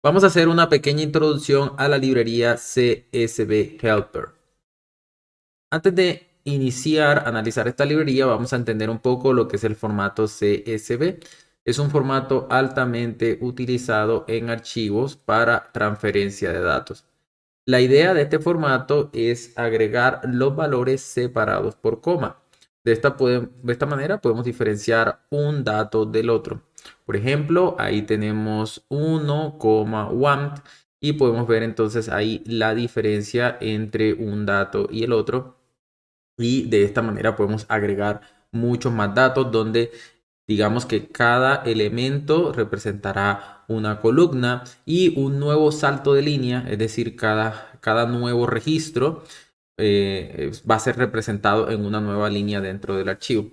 Vamos a hacer una pequeña introducción a la librería CSV Helper. Antes de iniciar a analizar esta librería, vamos a entender un poco lo que es el formato CSV. Es un formato altamente utilizado en archivos para transferencia de datos. La idea de este formato es agregar los valores separados por coma. De esta manera podemos diferenciar un dato del otro. Por ejemplo, ahí tenemos 1,want y podemos ver entonces ahí la diferencia entre un dato y el otro. Y de esta manera podemos agregar muchos más datos donde digamos que cada elemento representará una columna y un nuevo salto de línea, es decir, cada nuevo registro va a ser representado en una nueva línea dentro del archivo.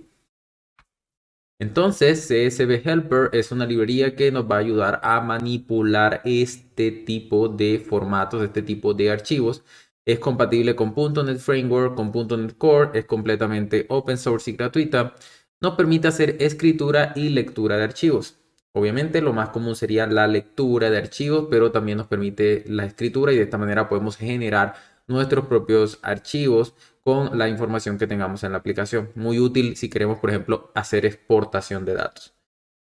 Entonces, CSV Helper es una librería que nos va a ayudar a manipular este tipo de formatos, este tipo de archivos. Es compatible con .NET Framework, con .NET Core, es completamente open source y gratuita. Nos permite hacer escritura y lectura de archivos. Obviamente lo más común sería la lectura de archivos, pero también nos permite la escritura y de esta manera podemos generar nuestros propios archivos con la información que tengamos en la aplicación. Muy útil si queremos, por ejemplo, hacer exportación de datos.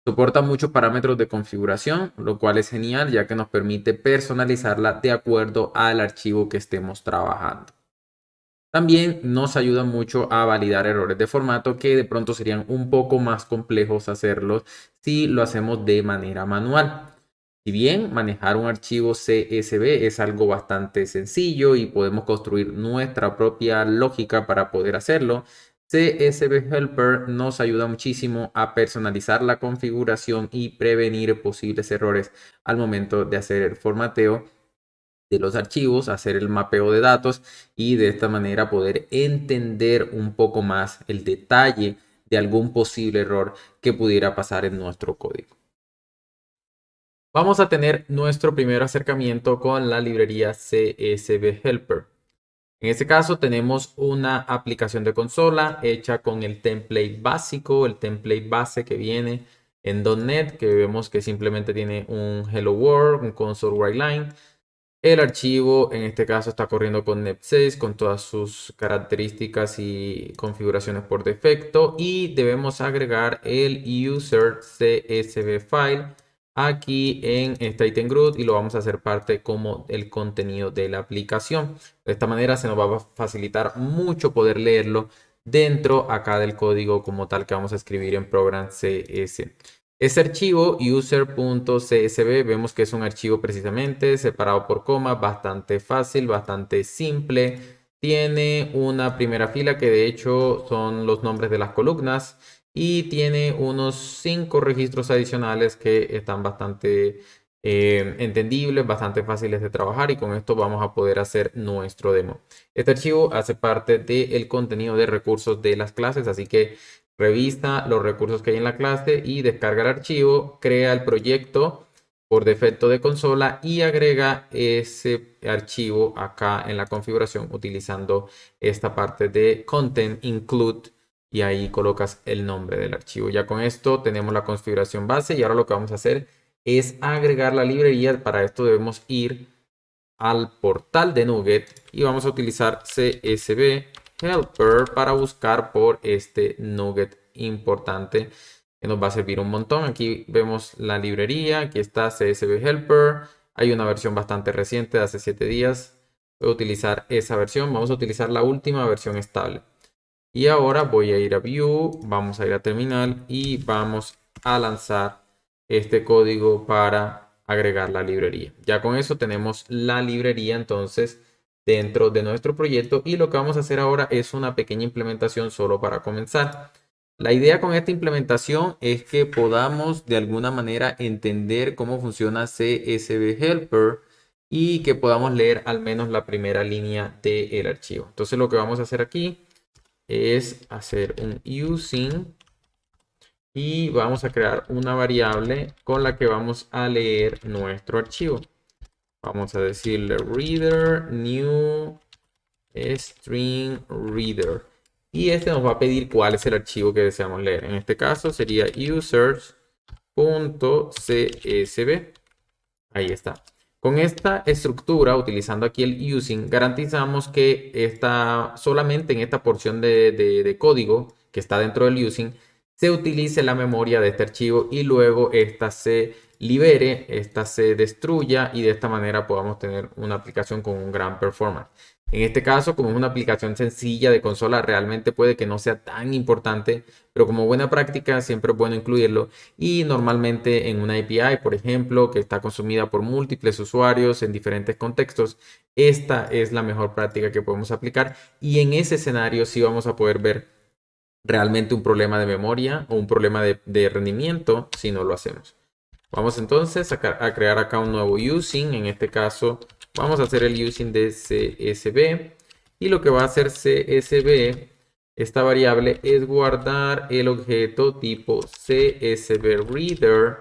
Soporta muchos parámetros de configuración, lo cual es genial ya que nos permite personalizarla de acuerdo al archivo que estemos trabajando. También nos ayuda mucho a validar errores de formato que de pronto serían un poco más complejos hacerlos si lo hacemos de manera manual. Si bien manejar un archivo CSV es algo bastante sencillo y podemos construir nuestra propia lógica para poder hacerlo, CSV Helper nos ayuda muchísimo a personalizar la configuración y prevenir posibles errores al momento de hacer el formateo de los archivos, hacer el mapeo de datos y de esta manera poder entender un poco más el detalle de algún posible error que pudiera pasar en nuestro código. Vamos a tener nuestro primer acercamiento con la librería CSV Helper. En este caso tenemos una aplicación de consola hecha con el template básico, el template base que viene en .NET, que vemos que simplemente tiene un Hello World, un console writeline. El archivo en este caso está corriendo con NET6 con todas sus características y configuraciones por defecto y debemos agregar el user CSV file aquí en este item group y lo vamos a hacer parte como el contenido de la aplicación. De esta manera se nos va a facilitar mucho poder leerlo dentro acá del código como tal que vamos a escribir en program CS. Este archivo user.csv vemos que es un archivo precisamente separado por comas, bastante fácil, bastante simple. Tiene una primera fila que de hecho son los nombres de las columnas y tiene unos 5 registros adicionales que están bastante entendibles, bastante fáciles de trabajar y con esto vamos a poder hacer nuestro demo. Este archivo hace parte del contenido de recursos de las clases, así que revisa los recursos que hay en la clase y descarga el archivo, crea el proyecto por defecto de consola y agrega ese archivo acá en la configuración utilizando esta parte de content include y ahí colocas el nombre del archivo. Ya con esto tenemos la configuración base y ahora lo que vamos a hacer es agregar la librería. Para esto debemos ir al portal de NuGet y vamos a utilizar CSV Helper para buscar por este NuGet importante que nos va a servir un montón. Aquí vemos la librería, aquí está CSV Helper. Hay una versión bastante reciente de hace 7 días. Voy a utilizar esa versión. Vamos a utilizar la última versión estable. Y ahora voy a ir a View, vamos a ir a Terminal y vamos a lanzar este código para agregar la librería. Ya con eso tenemos la librería entonces dentro de nuestro proyecto y lo que vamos a hacer ahora es una pequeña implementación solo para comenzar. La idea con esta implementación es que podamos de alguna manera entender cómo funciona CSV Helper y que podamos leer al menos la primera línea del archivo. Entonces lo que vamos a hacer aquí es hacer un using y vamos a crear una variable con la que vamos a leer nuestro archivo. Vamos a decirle reader new string reader y este nos va a pedir cuál es el archivo que deseamos leer. En este caso sería users.csv. Ahí está. Con esta estructura, utilizando aquí el using, garantizamos que solamente en esta porción de código que está dentro del using se utilice la memoria de este archivo y luego esta se libere, esta se destruya y de esta manera podamos tener una aplicación con un gran performance. En este caso, como es una aplicación sencilla de consola, realmente puede que no sea tan importante, pero como buena práctica siempre es bueno incluirlo. Y normalmente en una API, por ejemplo, que está consumida por múltiples usuarios en diferentes contextos, esta es la mejor práctica que podemos aplicar. Y en ese escenario sí vamos a poder ver realmente un problema de memoria o un problema de rendimiento si no lo hacemos. Vamos entonces a crear acá un nuevo using. En este caso vamos a hacer el using de CSV. Y lo que va a hacer CSV, esta variable, es guardar el objeto tipo CSV Reader,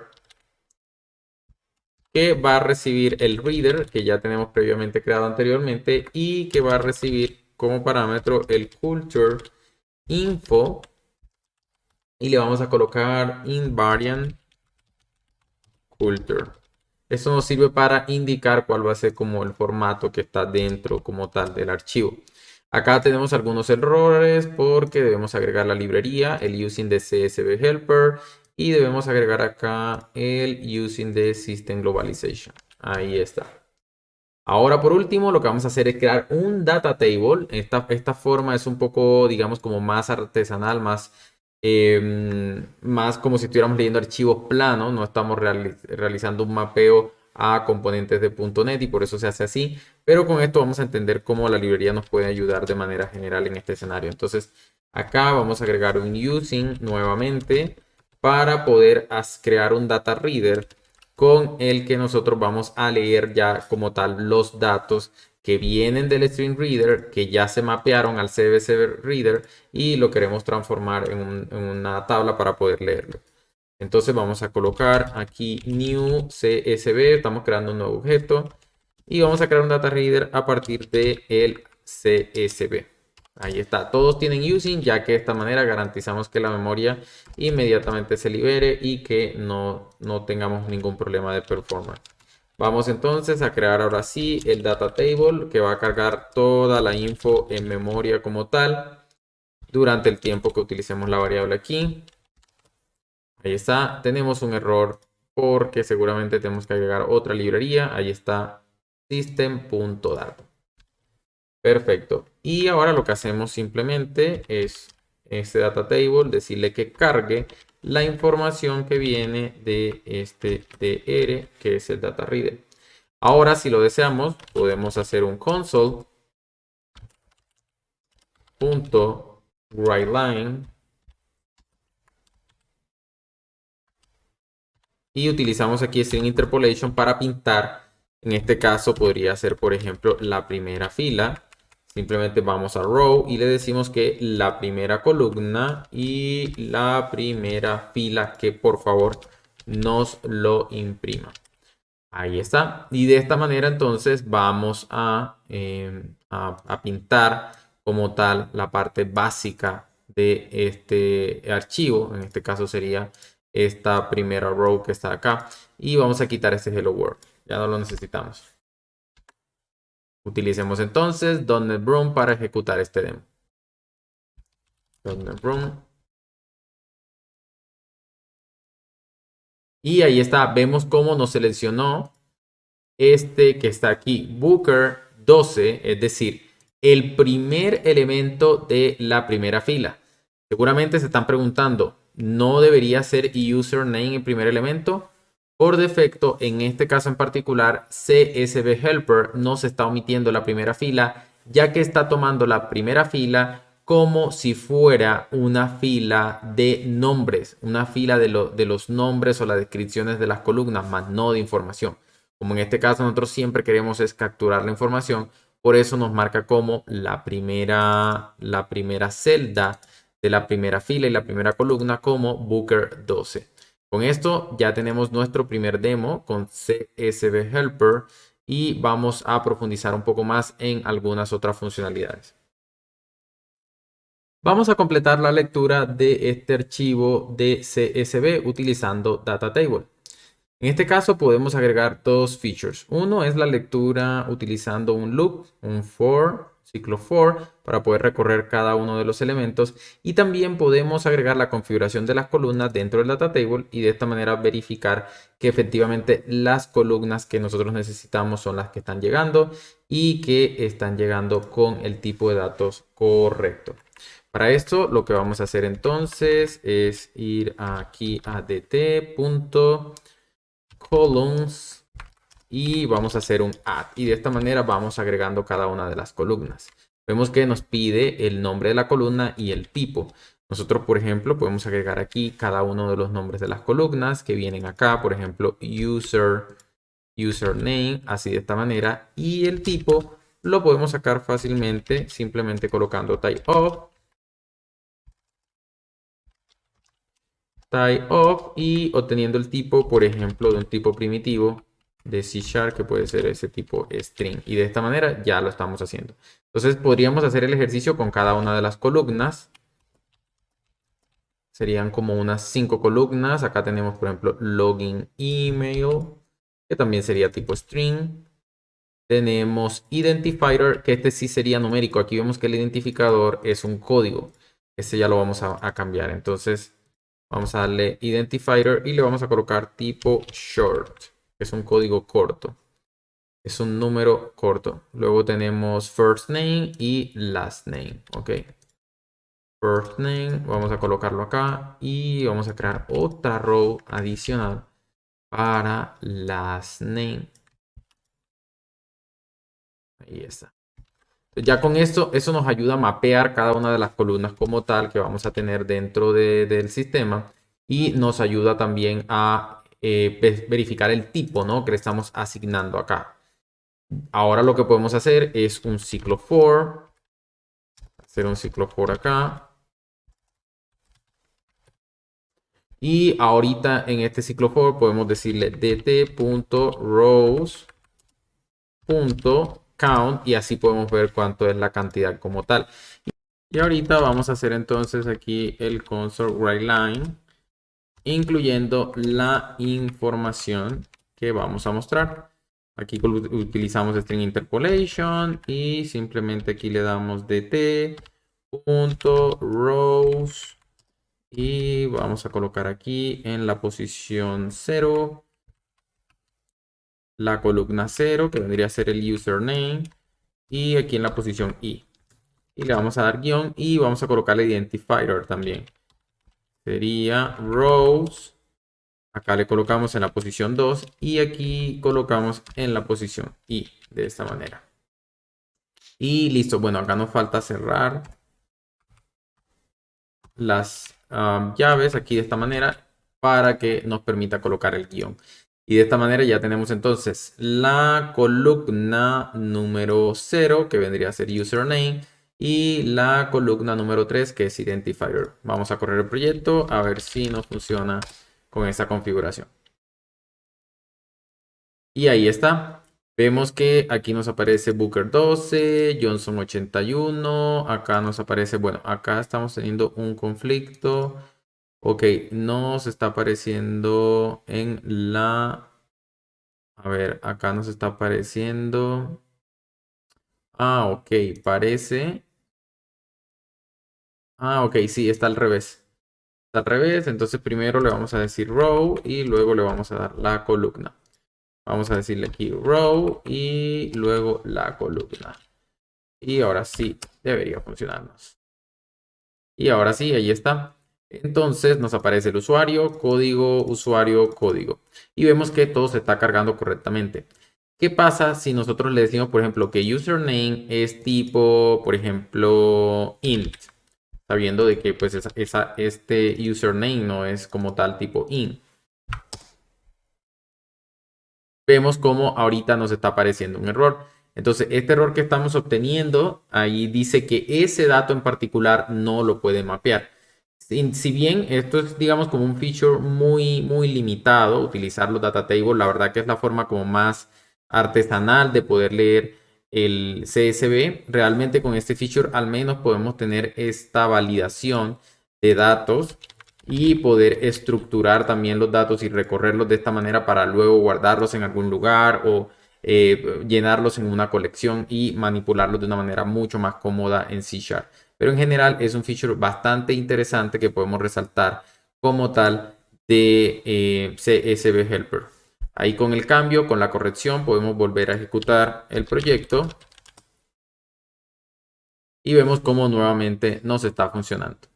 que va a recibir el reader que ya tenemos previamente creado anteriormente y que va a recibir como parámetro el culture info y le vamos a colocar invariant culture. Esto nos sirve para indicar cuál va a ser como el formato que está dentro como tal del archivo. Acá tenemos algunos errores porque debemos agregar la librería, el using de CSV Helper y debemos agregar acá el using de System Globalization. Ahí está. Ahora por último lo que vamos a hacer es crear un data table. Esta forma es un poco, digamos, como más artesanal, más como si estuviéramos leyendo archivos planos. No estamos realizando un mapeo a componentes de .NET y por eso se hace así. Pero con esto vamos a entender cómo la librería nos puede ayudar de manera general en este escenario. Entonces acá vamos a agregar un using nuevamente para poder crear un data reader con el que nosotros vamos a leer ya como tal los datos que vienen del Stream Reader, que ya se mapearon al CSV Reader y lo queremos transformar en una tabla para poder leerlo. Entonces vamos a colocar aquí new CSV, estamos creando un nuevo objeto y vamos a crear un data reader a partir de el CSV. Ahí está, todos tienen using, ya que de esta manera garantizamos que la memoria inmediatamente se libere y que no tengamos ningún problema de performance. Vamos entonces a crear ahora sí el data table que va a cargar toda la info en memoria como tal durante el tiempo que utilicemos la variable aquí. Ahí está, tenemos un error porque seguramente tenemos que agregar otra librería. Ahí está system.data. Perfecto. Y ahora lo que hacemos simplemente es este data table, decirle que cargue la información que viene de este DR, que es el data reader. Ahora, si lo deseamos, podemos hacer un console.writeLine y utilizamos aquí String Interpolation para pintar. En este caso podría ser, por ejemplo, la primera fila. Simplemente vamos a row y le decimos que la primera columna y la primera fila que por favor nos lo imprima. Ahí está. Y de esta manera entonces vamos a pintar como tal la parte básica de este archivo. En este caso sería esta primera row que está acá. Y vamos a quitar este hello world. Ya no lo necesitamos. Utilicemos entonces .NET Broom para ejecutar este demo. .NET Broom. Y ahí está. Vemos cómo nos seleccionó este que está aquí, Booker 12, es decir, el primer elemento de la primera fila. Seguramente se están preguntando, ¿no debería ser username el primer elemento? Por defecto, en este caso en particular, CSV Helper nos está omitiendo la primera fila, ya que está tomando la primera fila como si fuera una fila de nombres, una fila de los nombres o las descripciones de las columnas, más no de información. Como en este caso nosotros siempre queremos es capturar la información, por eso nos marca como la primera celda de la primera fila y la primera columna como Booker 12. Con esto ya tenemos nuestro primer demo con CSV Helper y vamos a profundizar un poco más en algunas otras funcionalidades. Vamos a completar la lectura de este archivo de CSV utilizando Data Table. En este caso podemos agregar dos features. Uno es la lectura utilizando un loop, un for, ciclo for, para poder recorrer cada uno de los elementos. Y también podemos agregar la configuración de las columnas dentro del data table y de esta manera verificar que efectivamente las columnas que nosotros necesitamos son las que están llegando y que están llegando con el tipo de datos correcto. Para esto lo que vamos a hacer entonces es ir aquí a dt.columns y vamos a hacer un add. Y de esta manera vamos agregando cada una de las columnas. Vemos que nos pide el nombre de la columna y el tipo. Nosotros, por ejemplo, podemos agregar aquí cada uno de los nombres de las columnas que vienen acá. Por ejemplo, username, así de esta manera. Y el tipo lo podemos sacar fácilmente simplemente colocando type of y obteniendo el tipo, por ejemplo, de un tipo primitivo de C# que puede ser ese tipo string. Y de esta manera ya lo estamos haciendo. Entonces podríamos hacer el ejercicio con cada una de las columnas. Serían como unas 5 columnas. Acá tenemos, por ejemplo, login email, que también sería tipo string. Tenemos identifier, que este sí sería numérico. Aquí vemos que el identificador es un código. Este ya lo vamos a cambiar. Entonces vamos a darle identifier y le vamos a colocar tipo short, que es un código corto. Es un número corto. Luego tenemos first name y last name. Ok. First name, vamos a colocarlo acá y vamos a crear otra row adicional para last name. Ahí está. Ya con esto, eso nos ayuda a mapear cada una de las columnas como tal que vamos a tener dentro del sistema y nos ayuda también a verificar el tipo, ¿no?, que le estamos asignando acá. Ahora lo que podemos hacer es un ciclo for, hacer un ciclo for acá. Y ahorita en este ciclo for podemos decirle dt.rows.count y así podemos ver cuánto es la cantidad como tal. Y ahorita vamos a hacer entonces aquí el console writeLine, incluyendo la información que vamos a mostrar. Aquí utilizamos string interpolation y simplemente aquí le damos dt.rows y vamos a colocar aquí en la posición 0 la columna 0, que vendría a ser el username, y aquí en la posición i. Y le vamos a dar guión y vamos a colocar el identifier también. Sería rows. Acá le colocamos en la posición 2 y aquí colocamos en la posición i, de esta manera. Y listo. Bueno, acá nos falta cerrar las llaves aquí de esta manera para que nos permita colocar el guión. Y de esta manera ya tenemos entonces la columna número 0, que vendría a ser username, y la columna número 3, que es identifier. Vamos a correr el proyecto a ver si nos funciona con esa configuración. Y ahí está. Vemos que aquí nos aparece Booker 12, Johnson 81. Acá nos aparece, bueno, acá estamos teniendo un conflicto. Ok, nos está apareciendo en la... A ver, acá nos está apareciendo... Ah, ok, parece... Ah, ok, sí, está al revés. Está al revés, entonces primero le vamos a decir row y luego le vamos a dar la columna. Vamos a decirle aquí row y luego la columna. Y ahora sí, debería funcionarnos. Y ahora sí, ahí está. Entonces nos aparece el usuario, código. Y vemos que todo se está cargando correctamente. ¿Qué pasa si nosotros le decimos, por ejemplo, que username es tipo, por ejemplo, int? Sabiendo de que pues este username no es como tal tipo int. Vemos como ahorita nos está apareciendo un error. Entonces, este error que estamos obteniendo, ahí dice que ese dato en particular no lo puede mapear. Si bien esto es, digamos, como un feature muy limitado, utilizar los data tables, la verdad que es la forma como más artesanal de poder leer el CSV. Realmente con este feature al menos podemos tener esta validación de datos y poder estructurar también los datos y recorrerlos de esta manera para luego guardarlos en algún lugar o llenarlos en una colección y manipularlos de una manera mucho más cómoda en C#. Pero en general es un feature bastante interesante que podemos resaltar como tal de CSV Helper. Ahí con el cambio, con la corrección, podemos volver a ejecutar el proyecto y vemos cómo nuevamente nos está funcionando.